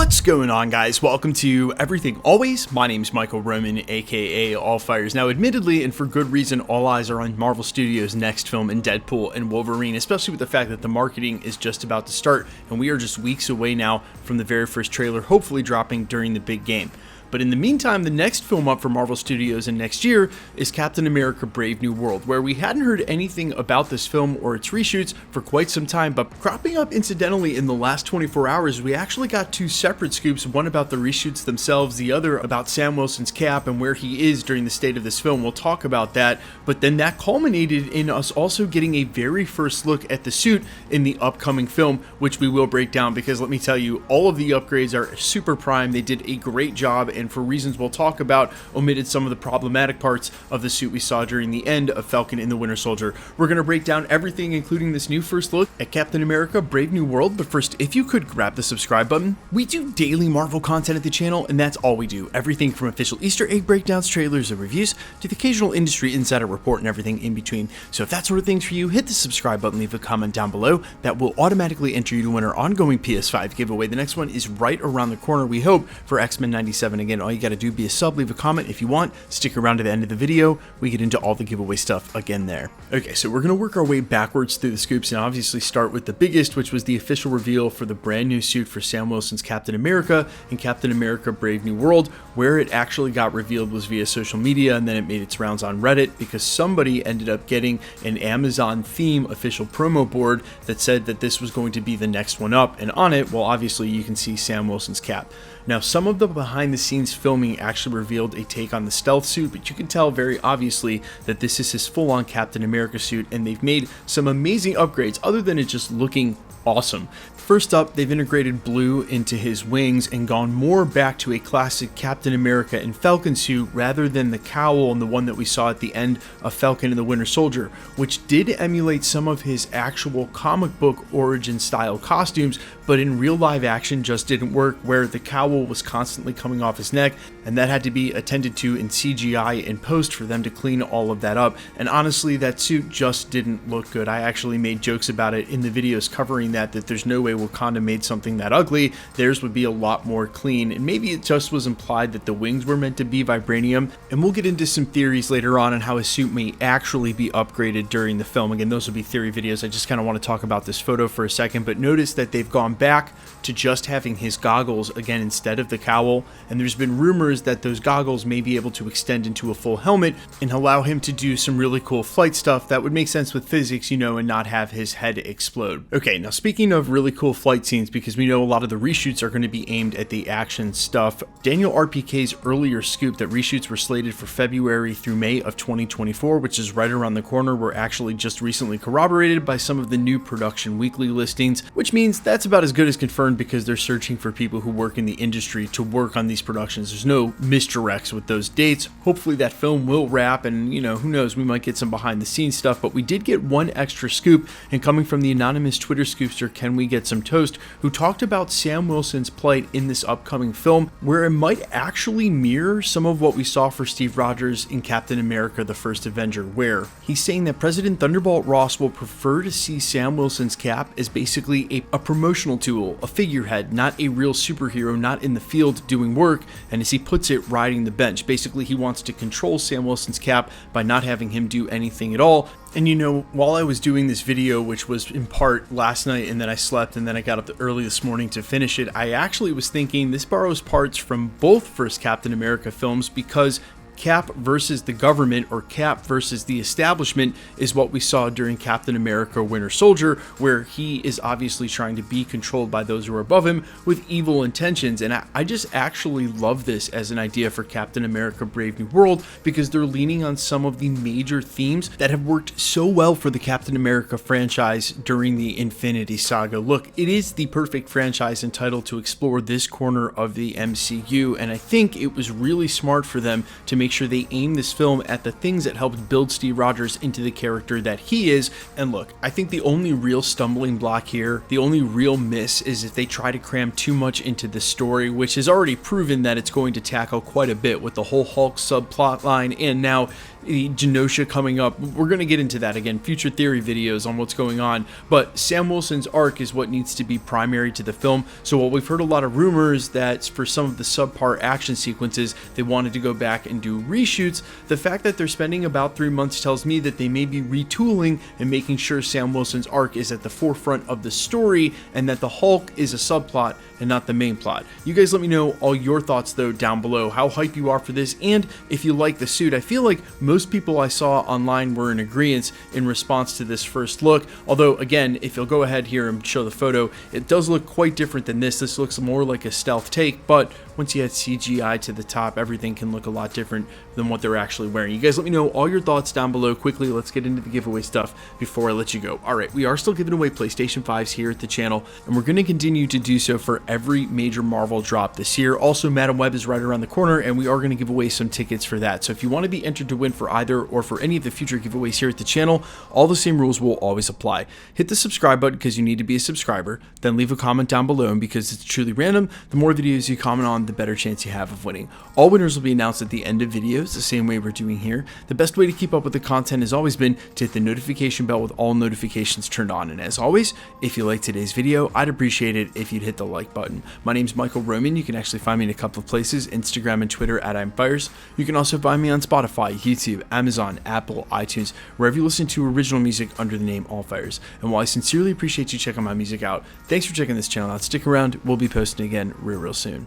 What's going on, guys? Welcome to Everything Always. My name's Michael Roman, aka Allfires. Now, admittedly, and for good reason, all eyes are on Marvel Studios' next film in Deadpool and Wolverine, especially with the fact that the marketing is just about to start, and we are just weeks away now from the very first trailer, hopefully dropping during the big game. But in the meantime, the next film up for Marvel Studios in next year is Captain America: Brave New World, where we hadn't heard anything about this film or its reshoots for quite some time, but cropping up incidentally in the last 24 hours, we actually got two separate scoops, one about the reshoots themselves, the other about Sam Wilson's Cap and where he is during the state of this film. We'll talk about that, but then that culminated in us also getting a very first look at the suit in the upcoming film, which we will break down, because let me tell you, all of the upgrades are super prime. They did a great job, and for reasons we'll talk about, omitted some of the problematic parts of the suit we saw during the end of Falcon and the Winter Soldier. We're going to break down everything, including this new first look at Captain America: Brave New World, but first, if you could grab the subscribe button. We do daily Marvel content at the channel, and that's all we do. Everything from official Easter egg breakdowns, trailers, and reviews, to the occasional industry insider report and everything in between. So if that sort of thing's for you, hit the subscribe button, leave a comment down below. That will automatically enter you to win our ongoing PS5 giveaway. The next one is right around the corner, we hope, for X-Men 97. Again, all you got to do, be a sub, leave a comment if you want, stick around to the end of the video, we get into all the giveaway stuff again there. Okay, so we're going to work our way backwards through the scoops and obviously start with the biggest, which was the official reveal for the brand new suit for Sam Wilson's Captain America and Captain America: Brave New World. Where it actually got revealed was via social media, and then it made its rounds on Reddit because somebody ended up getting an Amazon theme official promo board that said that this was going to be the next one up, and on it, well, obviously you can see Sam Wilson's cap. Now, some of the behind the scenes filming actually revealed a take on the stealth suit, but you can tell very obviously that this is his full-on Captain America suit, and they've made some amazing upgrades other than it just looking awesome. First up, they've integrated blue into his wings and gone more back to a classic Captain America and Falcon suit rather than the cowl and the one that we saw at the end of Falcon and the Winter Soldier, which did emulate some of his actual comic book origin style costumes, but in real live action just didn't work, where the cowl was constantly coming off his neck, and that had to be attended to in CGI in post for them to clean all of that up. And honestly, that suit just didn't look good. I actually made jokes about it in the videos covering that there's no way Wakanda made something that ugly. Theirs would be a lot more clean, and maybe it just was implied that the wings were meant to be vibranium, and we'll get into some theories later on how his suit may actually be upgraded during the film. Again, those will be theory videos. I just kind of want to talk about this photo for a second, but notice that they've gone back to just having his goggles again instead of the cowl, and there's been rumors that those goggles may be able to extend into a full helmet and allow him to do some really cool flight stuff that would make sense with physics, you know, and not have his head explode. Okay, now speaking of really cool flight scenes, because we know a lot of the reshoots are going to be aimed at the action stuff, Daniel RPK's earlier scoop that reshoots were slated for February through May of 2024, which is right around the corner, were actually just recently corroborated by some of the new Production Weekly listings, which means that's about as good as confirmed because they're searching for people who work in the industry to work on these productions. There's no misdirects with those dates. Hopefully that film will wrap, and you know, who knows, we might get some behind the scenes stuff, but we did get one extra scoop, and coming from the anonymous Twitter scoopster Can We Get Some Toast, who talked about Sam Wilson's plight in this upcoming film, where it might actually mirror some of what we saw for Steve Rogers in Captain America: The First Avenger, where he's saying that President Thunderbolt Ross will prefer to see Sam Wilson's cap as basically a promotional tool, a figurehead, not a real superhero, not in the field doing work, and as he puts it, riding the bench. Basically, he wants to control Sam Wilson's cap by not having him do anything at all. And you know, while I was doing this video, which was in part last night, and then I slept, and then I got up early this morning to finish it, I actually was thinking this borrows parts from both first Captain America films, because Cap versus the government, or Cap versus the establishment, is what we saw during Captain America: Winter Soldier, where he is obviously trying to be controlled by those who are above him with evil intentions. And I just actually love this as an idea for Captain America: Brave New World, because they're leaning on some of the major themes that have worked so well for the Captain America franchise during the Infinity Saga. Look, it is the perfect franchise and title to explore this corner of the MCU, and I think it was really smart for them to make sure they aim this film at the things that helped build Steve Rogers into the character that he is. And look, I think the only real stumbling block here, the only real miss, is if they try to cram too much into the story, which has already proven that it's going to tackle quite a bit with the whole Hulk subplot line, and now Genosha coming up. We're going to get into that again, future theory videos on what's going on, but Sam Wilson's arc is what needs to be primary to the film. So while we've heard a lot of rumors that for some of the subpart action sequences they wanted to go back and do reshoots, the fact that they're spending about 3 months tells me that they may be retooling and making sure Sam Wilson's arc is at the forefront of the story and that the Hulk is a subplot and not the main plot. You guys let me know all your thoughts though down below, how hype you are for this, and if you like the suit. I feel like most people I saw online were in agreement in response to this first look, although again, if you'll go ahead here and show the photo, it does look quite different than this. This looks more like a stealth take, but once you add CGI to the top, everything can look a lot different than what they're actually wearing. You guys let me know all your thoughts down below. Quickly, let's get into the giveaway stuff before I let you go. Alright, we are still giving away PlayStation 5s here at the channel, and we're going to continue to do so for every major Marvel drop this year. Also, Madam Web is right around the corner, and we are going to give away some tickets for that. So if you want to be entered to win for either or for any of the future giveaways here at the channel, all the same rules will always apply. Hit the subscribe button because you need to be a subscriber, then leave a comment down below, and because it's truly random, the more videos you comment on, the better chance you have of winning. All winners will be announced at the end of videos, the same way we're doing here. The best way to keep up with the content has always been to hit the notification bell with all notifications turned on. And as always, if you liked today's video, I'd appreciate it if you'd hit the like button. My name's Michael Roman. You can actually find me in a couple of places, Instagram and Twitter at I'mFires. You can also find me on Spotify, YouTube, Amazon, Apple, iTunes, wherever you listen to original music under the name All Fires. And while I sincerely appreciate you checking my music out, thanks for checking this channel out. Stick around, we'll be posting again real soon.